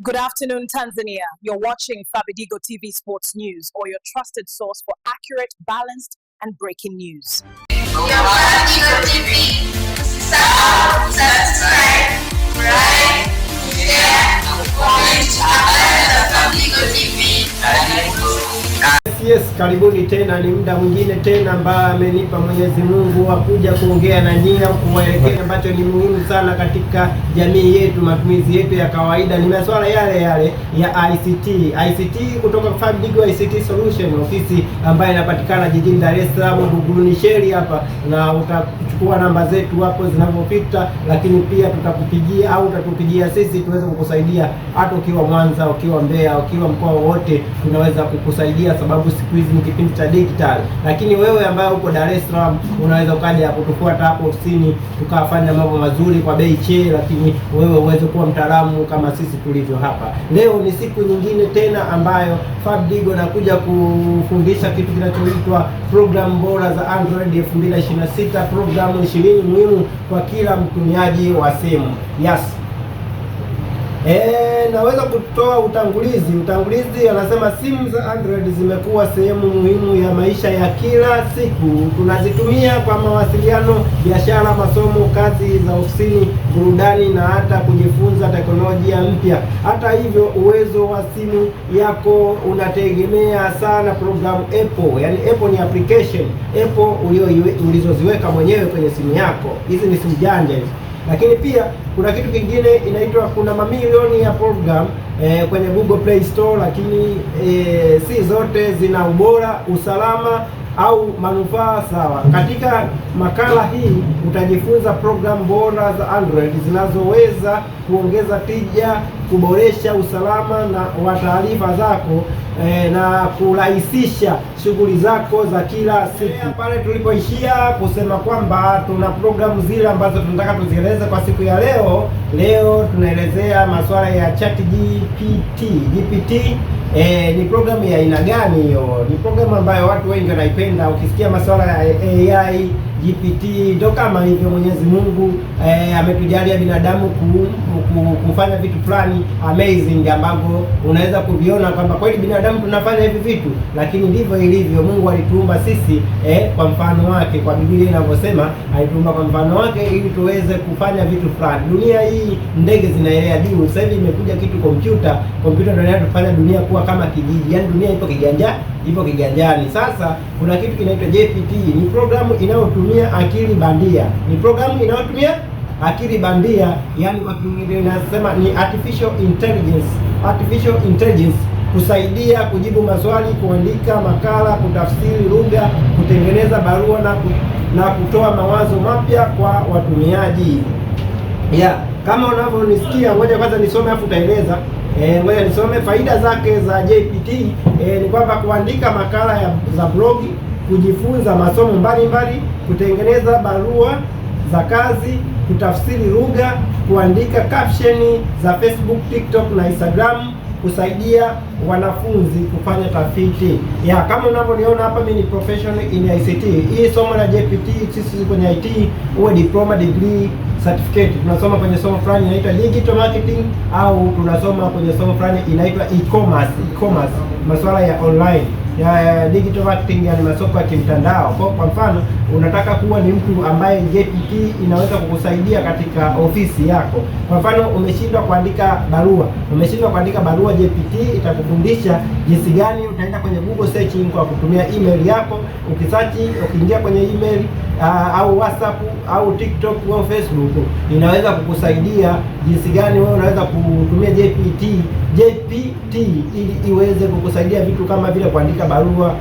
Good afternoon, Tanzania. You're watching Fabidigo TV Sports News, or your trusted source for accurate, balanced, and breaking news. Fabidigo TV. Subscribe, like, share, comment, Fabidigo TV. Yes, karibuni tena, ni muda mwingine tena ambao amenipa Mwenyezi Mungu wa kuja kuongea na nyinyi au kuwaelekea ambacho ni muhimu sana katika jamii yetu, matumizi yetu ya kawaida. Ni masuala yale yale ya ICT kutoka Fabidigo ICT Solution, ofisi ambayo inapatikana jijini Dar es Salaam, Buguruni Sheri hapa, na utachukua namba zetu hapo zinapopita, lakini pia tutakupigia au utatupigia sisi tuweze kukusaidia. Hata ukiwa Mwanza, ukiwa Mbeya, ukiwa mkoa wote tunaweza kukusaidia, sababu siku hizi ni kipindi cha digital. Lakini wewe ambaye uko Dar es Salaam unaweza ukaja kutufuata hapo ofisini tukafanya mambo mazuri kwa bei che, lakini wewe uweze kuwa mtaalamu kama sisi tulivyo hapa. Leo ni siku nyingine tena ambayo Fabidigo nakuja kufundisha kitu kinachoitwa program bora za Android 2026, programu 20 muhimu kwa kila mtumiaji wa simu. Yes. Naweza kutoa utangulizi. Anasema simu za Android zimekuwa sehemu muhimu ya maisha ya kila siku. Tunazitumia kwa mawasiliano, biashara, masomo, kazi za ofisini, burudani na hata kujifunza teknolojia mpya. Hata hivyo, uwezo wa simu yako unategemea sana programu Apple. Yaani Apple ni application Apple ulizoziweka mwenyewe kwenye simu yako. Hizi ni simu janja hizi. Lakini pia kuna kitu kingine kuna mamilioni ya program kwenye Google Play Store, lakini si zote zina ubora, usalama au manufaa sawa. Katika makala hii utajifunza program bora za Android zinazoweza kuongeza tija, kuboresha usalama wa taarifa zako na kurahisisha shughuli zako za kila siku. Pale tulipoishia kusema kwamba tuna programu zile ambazo tunataka tuzieleze kwa siku ya leo. Leo tunaelezea masuala ya GPT. Ni programu ya aina gani hiyo? Ni programu ambayo watu wengi wanaipenda. Ukisikia masuala ya AI, GPT, ndio kama hivyo Mwenyezi Mungu ametujalia binadamu kufanya vitu fulani amazing ambavyo unaweza kuviona kwamba kweli binadamu tunafanya hivi vitu, lakini ndivyo ilivyo. Mungu alituumba sisi kwa mfano wake. Kwa Biblia inavyosema alituumba kwa mfano wake ili tuweze kufanya vitu fulani. Dunia hii ndege zinaelea juu. Sasa hivi imekuja kitu kompyuta ndio inatufanya dunia kuwa kama kijiji. Yaani dunia ipo kiganjani. Sasa kuna kitu kinaitwa GPT. Ni programu inayotumia akili bandia. Yani kwa Kiingereza nasema ni artificial intelligence kusaidia kujibu maswali, kuandika makala, kutafsiri lugha, kutengeneza barua na kutoa mawazo mapya kwa watumiaji. Kama unavyonisikia, ngoja kwanza nisome afu utaeleza. Ngoja nisome faida zake za GPT. Ni kwamba kuandika makala za blogi, kujifunza masomo mbalimbali, kutengeneza barua za kazi, kutafsiri lugha, kuandika caption za Facebook, TikTok na Instagram, kusaidia wanafunzi kufanya tafiti. Kama unavyoniona hapa, mimi ni professional in ICT. Hii somo la GPT sisi kwenye IT uwe diploma, degree, certificate. Tunasoma kwenye somo fulani inaitwa digital marketing, au tunasoma kwenye somo fulani inaitwa e-commerce, masuala ya online ya digital marketing, yani masoko ya kimtandao. Kwa mfano, unataka kuwa ni mtu ambaye GPT inaweza kukusaidia katika ofisi yako. Kwa mfano, umeshindwa kuandika barua, GPT itakufundisha jinsi gani utaenda kwenye Google searching kwa kutumia email yako. Ukiingia kwenye email au WhatsApp au TikTok au Facebook, inaweza kukusaidia jinsi gani wewe unaweza kutumia GPT ili iweze kukusaidia vitu kama vile kuandika barua,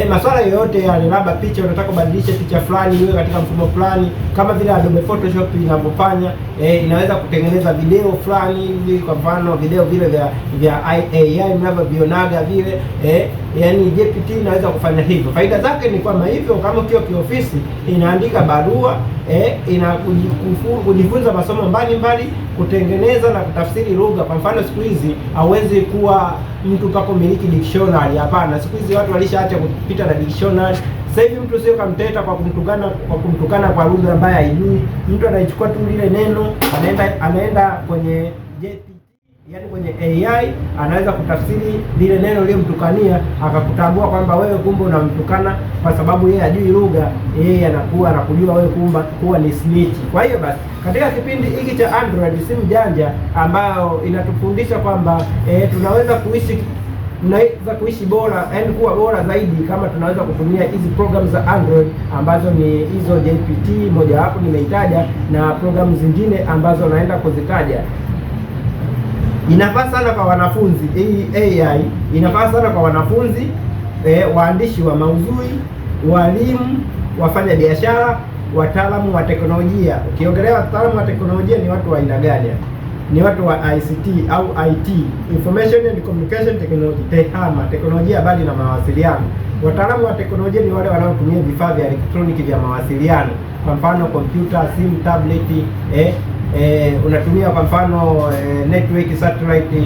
masuala yoyote yale. Labda picha, unataka kubadilisha picha fulani iwe katika mfumo fulani, kama vile Adobe Photoshop inavyofanya. Inaweza kutengeneza video fulani hivi, kwa mfano video vile vya AI mnavyovionaga vile. Yani GPT inaweza kufanya hivyo. Faida zake ni kwamba hivyo, kama ukiwa kiofisi, inaandika barua, kujifunza masomo mbalimbali, kutengeneza na kutafsiri lugha. Kwa mfano, siku hizi hauwezi kuwa mtu pako miliki dictionary. Hapana, siku hizi watu walishaacha kupita na dictionary. Sasa hivi mtu sio kamteta kwa kumtukana kwa lugha ambayo haijui. Mtu anaichukua tu lile neno, anaenda kwenye GPT. Yaani kwenye AI anaweza kutafsiri lile neno lilomtukania akakutambua kwamba wewe kumbe unamtukana, kwa sababu yeye hajui lugha, yeye anakuwa anakujua wewe kuwa ni snitch. Kwa hiyo basi katika kipindi hiki cha Android simu janja ambayo inatufundisha kwamba tunaweza kuishi bora, yaani kuwa bora zaidi kama tunaweza kutumia hizi programs za Android ambazo ni hizo GPT moja wapo nimeitaja, na programu zingine ambazo naenda kuzitaja. Inafaa sana kwa wanafunzi, AI inafaa sana kwa wanafunzi, waandishi wa maudhui, walimu, wafanya biashara, wataalamu wa teknolojia. Ukiongelea wataalamu wa teknolojia ni watu wa aina gani? Ni watu wa ICT au IT, Information and Communication Technology, TEHAMA, teknolojia habari na mawasiliano. Wataalamu wa teknolojia ni wale wanaotumia vifaa vya elektroniki vya mawasiliano, kwa mfano kompyuta, simu, tablet, unatumia kwa mfano network, satellite,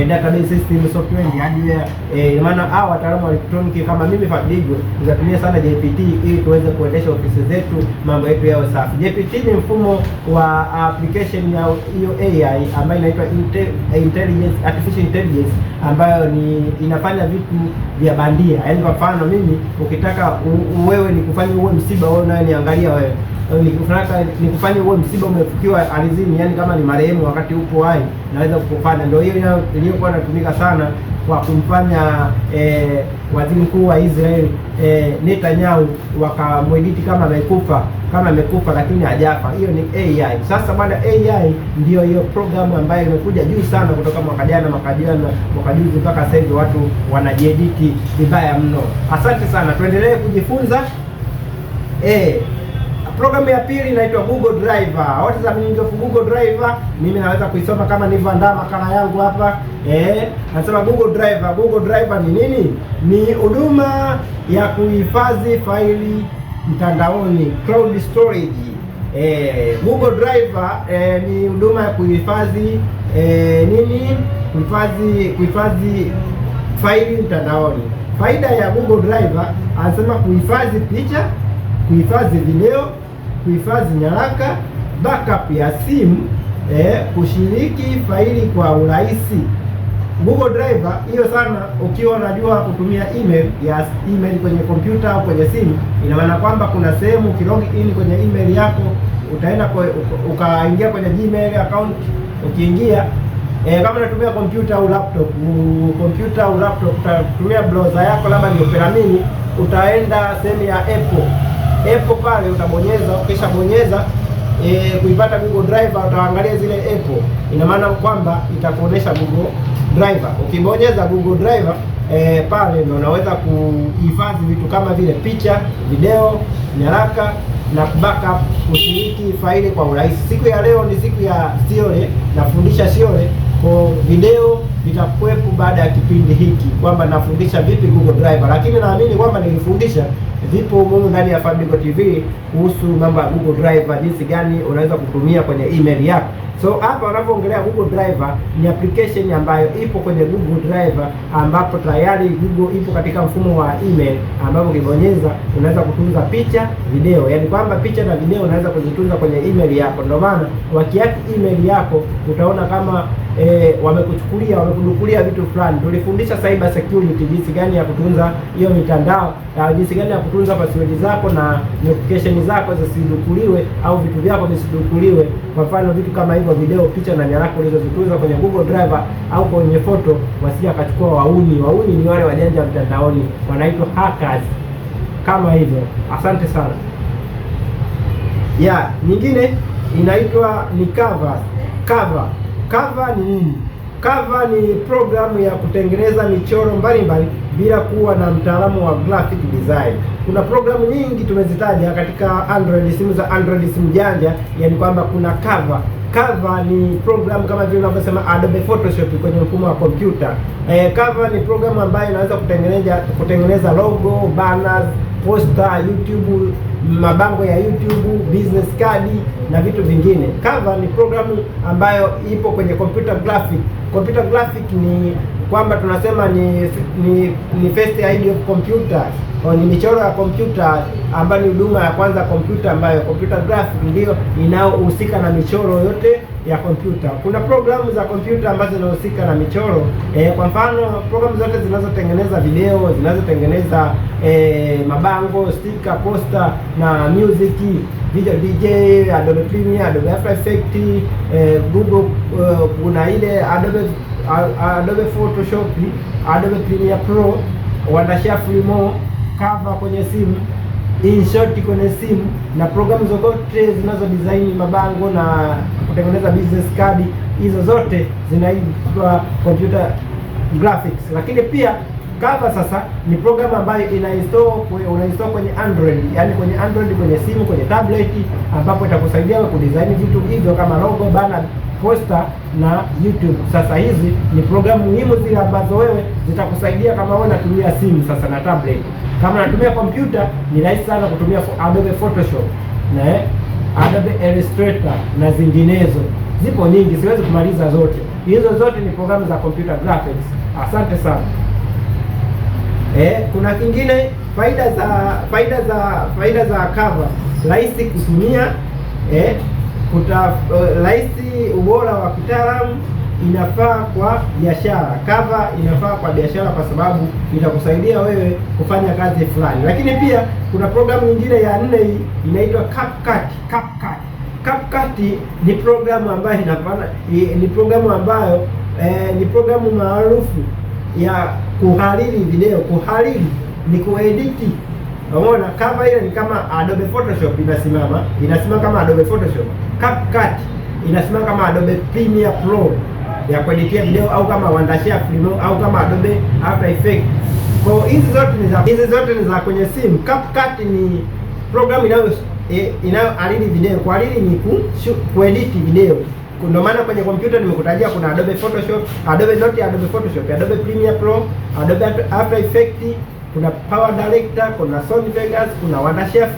database system, software, hardware. Maana hao wataalamu wa elektroniki kama mimi Fabidigo tunatumia sana GPT ili tuweze kuendesha ofisi zetu, mambo yetu yawe safi. GPT ni mfumo wa application ya hiyo AI ambayo inaitwa artificial intelligence, ambayo inafanya vitu vya bandia. Yaani kwa mfano mimi ukitaka wewe nikufanye uwe msiba, wewe naye niangalia wewe, nikufanye uwe msiba umefukiwa ardhini, yani kama ni marehemu wakati upo hai, naweza kukufanya. Ndio hiyo iliyokuwa inatumika sana kwa kumfanya waziri mkuu wa Israel Netanyahu, wakamwediti kama amekufa lakini hajafa. Hiyo ni AI. Sasa bwana, AI ndio hiyo programu ambayo imekuja juu sana kutoka mwaka jana, mwaka juzi mpaka sasa hivi watu wanajiediti vibaya mno. Asante sana, tuendelee kujifunza. Programu ya pili inaitwa Google Driver. What is the meaning of Google Driver? Mimi naweza kuisoma kama nilivyoandaa makala yangu hapa. Nasema Google Driver. Google Driver ni nini? Ni huduma ya kuhifadhi faili mtandaoni, cloud storage. Google Driver ni huduma ya kuhifadhi kuhifadhi faili mtandaoni. Faida ya Google Driver, anasema kuhifadhi picha, kuhifadhi video, kuhifadhi nyaraka, backup ya simu, kushiriki faili kwa urahisi. Google Driver hiyo sana ukiwa unajua kutumia email kwenye kompyuta au kwenye simu. Ina maana kwamba kuna sehemu ukilog in kwenye email yako, utaenda ukaingia kwenye Gmail account. Ukiingia kama unatumia kompyuta au laptop, utatumia browser yako, labda ni Opera Mini, utaenda sehemu ya Apple pale utabonyeza. Ukisha bonyeza kuipata Google Driver, utaangalia zile Apple. Ina maana kwamba itakuonesha Google Driver. Ukibonyeza Google Driver pale ndio unaweza kuhifadhi vitu kama vile picha, video, nyaraka na backup, kushiriki faili kwa urahisi. Siku ya leo ni siku ya Siole, nafundisha Siole kwa video. Vitakuwepo baada ya kipindi hiki kwamba nafundisha vipi Google Driver, lakini naamini kwamba nilifundisha vipo humu ndani ya Fabidigo TV kuhusu mambo ya Google Driver, jinsi gani unaweza kutumia kwenye email yako. So hapa wanapoongelea Google Driver ni application ambayo ipo kwenye Google Driver, ambapo tayari Google ipo katika mfumo wa email, ambapo ukibonyeza unaweza kutunza picha, video. Yaani kwamba picha na video unaweza kuzitunza kwenye email yako. Ndio maana wakiacha email yako utaona kama wamekudukulia vitu fulani. Tulifundisha cyber security, jinsi gani ya kutunza hiyo mitandao, jinsi gani ya kutunza password zako na notification zako zisidukuliwe au vitu vyako visidukuliwe. Kwa mfano vitu kama hivyo, video, picha na nyaraka ulizozitunza kwenye Google Driver au kwenye photo, wasije akachukua wauni. Wauni ni wale wajanja mtandaoni, wanaitwa hackers kama hivyo. Asante sana. Nyingine inaitwa ni Canva ni nini? Canva ni programu ya kutengeneza michoro mbalimbali bila kuwa na mtaalamu wa graphic design. Kuna programu nyingi tumezitaja katika Android, simu za Android, simu janja. Yani kwamba kuna Canva. Canva ni programu kama vile unavyosema Adobe Photoshop kwenye mfumo wa kompyuta. Canva ni programu ambayo inaweza kutengeneza logo, banners, poster, YouTube, mabango ya YouTube, business card na vitu vingine. Canva ni programu ambayo ipo kwenye computer graphic. Computer graphic ni kwamba tunasema ni first idea of computers, ni michoro ya kompyuta, ambayo ni huduma ya kwanza kompyuta, ambayo computer graphic ndio inayohusika na michoro yote ya kompyuta. Kuna programu za kompyuta ambazo zinahusika na michoro. Kwa mfano programu zote zinazotengeneza video, zinazotengeneza mabango, sticker, poster na music, video DJ, Adobe Premiere, Adobe After Effects, Google, kuna ile Adobe Photoshop, Adobe Premiere Pro, Wondershare More, Canva kwenye simu, InShot kwenye simu, na programu zote zinazo design mabango na kutengeneza business card. Hizo zote zinaitwa computer graphics. Lakini pia Canva sasa ni programu ambayo unainstall kwenye Android, yani kwenye Android, kwenye simu, kwenye tablet, ambapo itakusaidia wewe kudesign vitu hivyo kama logo, banner, poster na YouTube. Sasa hizi ni programu muhimu zile ambazo wewe zitakusaidia kama wewe unatumia simu sasa na tablet. Kama unatumia kompyuta ni rahisi sana kutumia Adobe Photoshop na Adobe Illustrator na zinginezo. Zipo nyingi, siwezi kumaliza zote. Hizo zote ni programu za computer graphics. Asante sana. Kuna kingine, faida za Canva. Rahisi kutumia, rahisi, ubora wa kitaalamu, inafaa kwa biashara. Canva inafaa kwa biashara kwa sababu itakusaidia wewe kufanya kazi fulani. Lakini pia kuna programu nyingine ya 4 inaitwa CapCut. CapCut ni programu ambayo ni programu maarufu ya kuhariri video. Kuhariri ni kuediti. Unaona, Canva ile ni kama Adobe Photoshop, inasimama kama Adobe Photoshop. CapCut inasimama kama Adobe Premiere Pro ya kueditia video, au kama Wondershare au kama Adobe After Effects. Kwa hizi zote ni za kwenye simu. CapCut ni programu inayohariri video. Kuhariri ni kuedit video. Ndio maana kwenye kompyuta nimekutajia kuna Adobe Photoshop, Adobe Photoshop, Adobe Premiere Pro, Adobe After Effects, kuna Power Director, kuna Sony Vegas, kuna Wondershare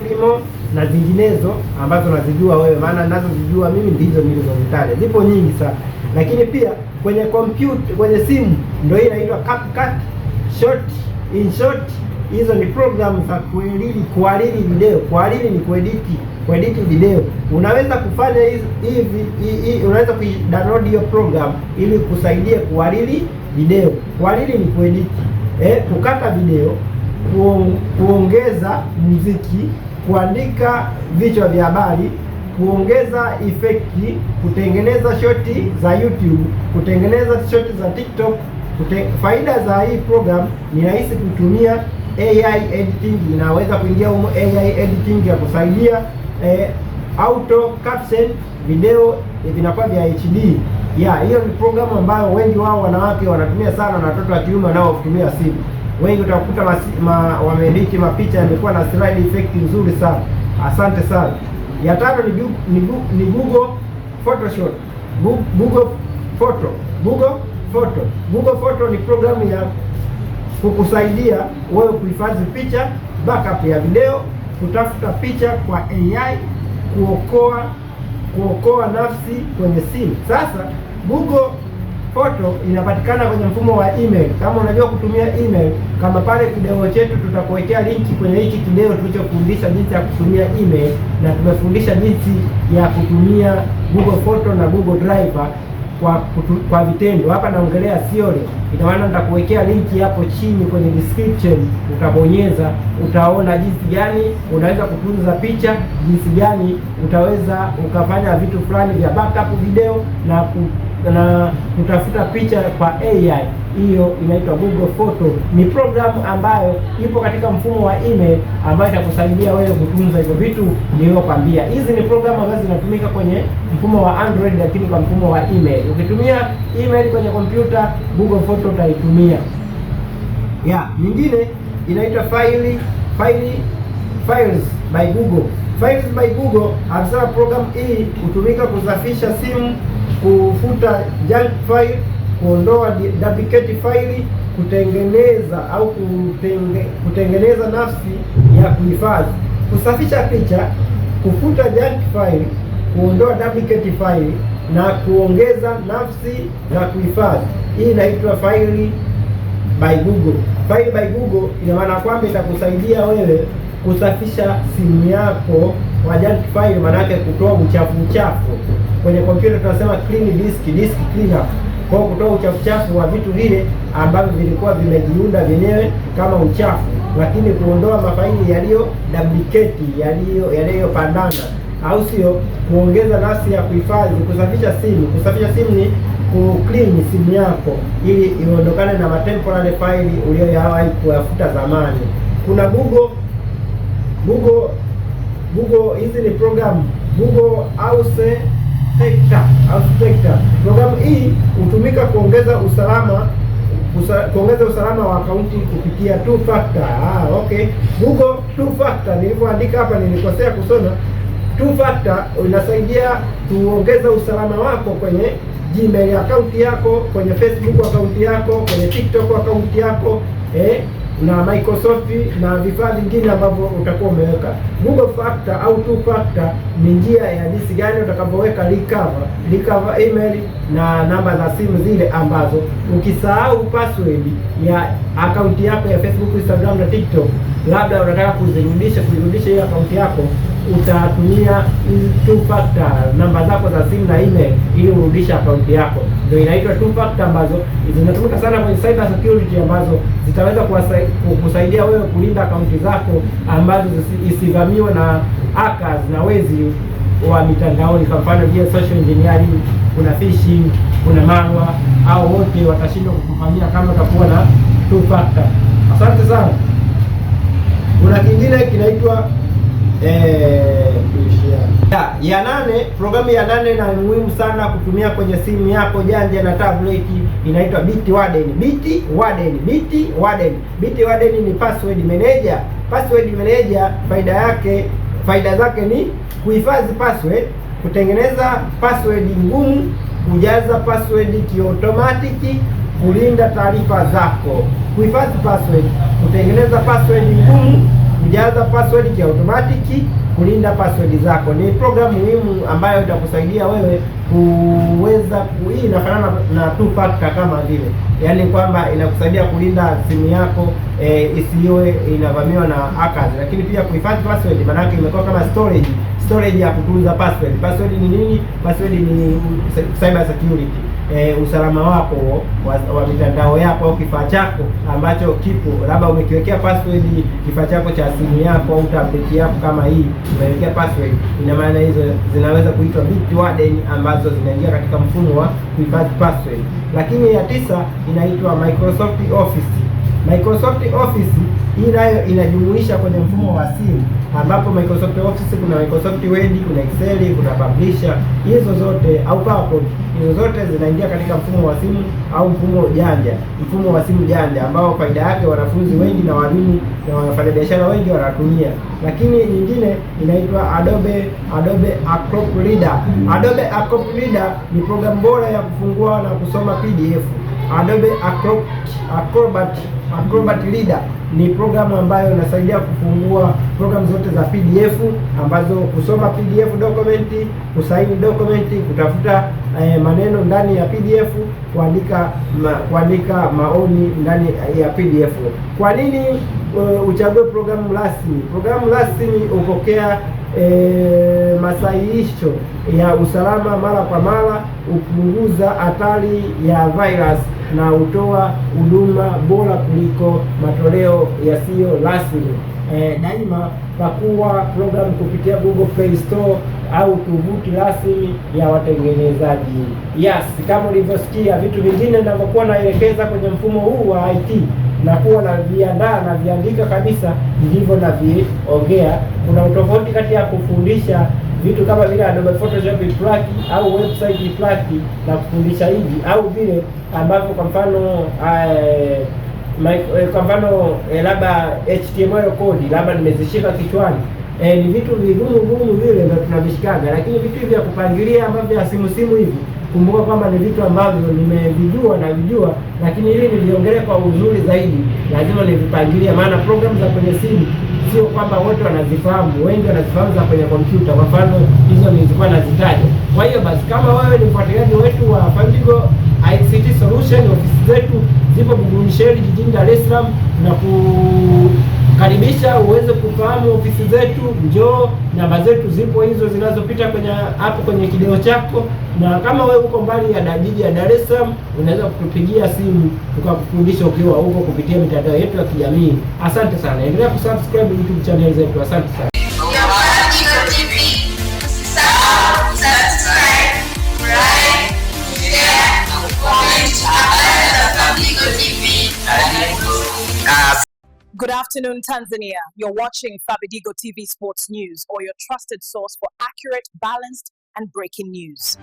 na zinginezo ambazo nazijua wewe, maana ninazozijua mimi ndizo nilizozitaja. Zipo nyingi sana. Lakini pia kwenye kompyuta, kwenye simu ndio hii inaitwa CapCut, InShot. Hizo ni programu za kuhariri video. Kuhariri ni kuedit video. Unaweza kufanya hivi, unaweza kudownload hiyo program ili kusaidia kuhariri video. Kuhariri ni kuedit, kukata video, kuongeza muziki, kuandika vichwa vya habari, kuongeza effect, kutengeneza shoti za YouTube, kutengeneza shoti za TikTok. Faida za hii program ni rahisi kutumia. AI editing, inaweza kuingia humo AI editing ya kusaidia auto caption video vinakuwa vya HD. Hiyo ni programu ambayo wengi wao wanawake wanatumia sana, na watoto wa kiume wanaotumia simu. Wengi utakuta wameedit mapicha yamekuwa na slide effect nzuri sana. Asante sana. Ya tano ni Google Photoshop. Google Photo ni programu ya kukusaidia wewe kuhifadhi picha, backup ya video, kutafuta picha kwa AI, kuokoa nafsi kwenye simu. Sasa Google Photo inapatikana kwenye mfumo wa email. Kama unajua kutumia email, kama pale video chetu tutakuwekea linki kwenye hiki video tulichofundisha jinsi ya kutumia email, na tumefundisha jinsi ya kutumia Google Photo na Google Drive kwa vitendo. Hapa naongelea theory. Ina maana nitakuwekea linki hapo chini kwenye description, utabonyeza, utaona jinsi gani unaweza kutunza picha, jinsi gani utaweza ukafanya vitu fulani vya backup video na kutafuta picha kwa AI. Hiyo inaitwa Google Photo. Ni programu ambayo ipo katika mfumo wa email ambayo itakusaidia wewe kutunza hivyo vitu niliyokwambia. Hizi ni programu ambazo zinatumika kwenye mfumo wa Android, lakini kwa mfumo wa email. Ukitumia email kwenye kompyuta, Google Photo utaitumia. Nyingine inaitwa Files by Google. Files by Google, hasa program hii hutumika kusafisha simu, kufuta junk file, kuondoa duplicate file, kutengeneza nafsi ya kuhifadhi, kusafisha picha, kufuta junk file, kuondoa duplicate file na kuongeza nafsi ya kuhifadhi. Hii inaitwa File by Google. File by Google ina maana kwamba itakusaidia wewe kusafisha simu yako wa junk file, maana yake kutoa uchafu. Kwenye kompyuta tunasema clean disk cleanup. Kwa kutoa uchafu wa vitu vile ambavyo vilikuwa vimejiunda vyenyewe kama uchafu, lakini kuondoa mafaili yaliyo duplicate, yaliyopandana, au sio? Kuongeza nafasi ya kuhifadhi, kusafisha simu. Kusafisha simu ni ku-clean simu yako ili iondokane na temporary file uliyowahi kuyafuta zamani. Kuna Google, hizi ni program Google Authenticator. Programu hii hutumika kuongeza usalama wa akaunti kupitia two factor. Okay. Google two factor, nilivyoandika hapa nilikosea kusoma. Two factor inasaidia kuongeza usalama wako kwenye Gmail account yako, kwenye Facebook account yako, kwenye TikTok account yako, na Microsoft na vifaa vingine ambavyo utakuwa umeweka. Google Factor au two factor ni njia ya jinsi gani utakapoweka recover email na namba za simu zile ambazo ukisahau password ya account yako ya Facebook, Instagram na TikTok, labda unataka kuirudisha hiyo account yako, utatumia two factor, namba zako za simu na email, ili urudisha account yako. Ndio inaitwa two factor, ambazo zinatumika sana kwenye cyber security, ambazo zitaweza kusaidia wewe kulinda akaunti zako ambazo isivamiwe na hackers na wezi wa mitandaoni. Kwa mfano via social engineering, kuna phishing, kuna malware, au wote watashindwa kukufanyia kama utakuwa na two factor. Asante sana. Kuna kingine kinaitwa ya 8. Programu ya 8 na muhimu sana kutumia kwenye simu yako janja na tablet, inaitwa Bitwarden. Bitwarden ni password manager. Password manager faida zake ni kuhifadhi password, kutengeneza password ngumu, kujaza password kiautomatiki, kulinda taarifa zako. Kuhifadhi password, kutengeneza password ngumu, kujaza password kiautomatiki, kulinda password zako. Ni programu muhimu ambayo itakusaidia wewe kuweza hii inafanana na two factor kama vile, yaani kwamba inakusaidia kulinda simu yako isiwe inavamiwa na hackers. Lakini pia kuhifadhi password, maana yake imekuwa kama storage ya kutunza password. Password ni nini? Password ni cyber security, usalama wako wa mitandao yako au kifaa chako ambacho kipo, labda umekiwekea password kifaa chako cha simu yako au tablet yako, kama hii umewekea password, ina maana hizo zinaweza kuitwa Bitwarden, ambazo zinaingia katika mfumo wa kuhifadhi password. Lakini ya 9 inaitwa Microsoft Office. Microsoft Office hii nayo inajumuisha kwenye mfumo wa simu, ambapo Microsoft Office kuna Microsoft Word, kuna Excel, kuna Publisher, hizo zote au PowerPoint, hizo zote zinaingia katika mfumo wa simu au mfumo wa simu janja, ambao faida yake wanafunzi wengi na walimu na wafanyabiashara wengi wanatumia. Lakini nyingine inaitwa Adobe Acrobat Reader. Adobe Acrobat Reader ni programu bora ya kufungua na kusoma PDF. Adobe Acrobat Reader ni programu ambayo inasaidia kufungua programu zote za PDF, ambazo kusoma PDF document, kusaini document, kutafuta maneno ndani ya PDF, kuandika maoni ndani ya PDF. Kwa nini uchague programu rasmi? Programu rasmi hupokea masahihisho ya usalama mara kwa mara, hupunguza hatari ya virus na hutoa huduma bora kuliko matoleo yasiyo rasmi. Daima pakua program kupitia Google Play Store au tovuti rasmi ya watengenezaji. Yes, kama ulivyosikia vitu vingine ninavyokuwa naelekeza kwenye mfumo huu wa IT na kuwa na viandaa na viandika kabisa, ndivyo na viongea. Kuna utofauti kati ya kufundisha vitu kama vile Adobe Photoshop plugin au website plugin na kufundisha hivi, au vile ambavyo kwa mfano labda HTML code labda nimezishika kichwani, ni vitu vigumu vile ndio tunavishikaga. Lakini vitu vya kupangilia ambavyo ya simu hivi, kumbuka kwamba ni vitu ambavyo navijua, lakini ili niliongelee kwa uzuri zaidi lazima nivipangilia, maana programu za kwenye simu sio kwamba wote wanazifahamu, wengi wanazifahamu za kwenye kompyuta. Kwa mfano hizo nilikuwa nazitaja. Kwa hiyo basi, kama wewe ni mfuatiliaji wetu wa Fabidigo ICT Solution, ofisi zetu zipo Buguruni Sheli jijini Dar es Salaam, karibisha uweze kufahamu ofisi zetu, njoo, namba zetu zipo hizo zinazopita kwenye hapo kwenye kideo chako, na kama wewe uko mbali ya jiji ya Dar es Salaam unaweza kutupigia simu tukakufundisha ukiwa huko kupitia mitandao yetu ya kijamii. Asante sana, endelea kusubscribe YouTube channel zetu. Asante sana. Flamingo TV. Usisahau kusubscribe, like, share na comment habari za Flamingo TV. Good afternoon, Tanzania. You're watching Fabidigo TV Sports News, or your trusted source for accurate, balanced, and breaking news.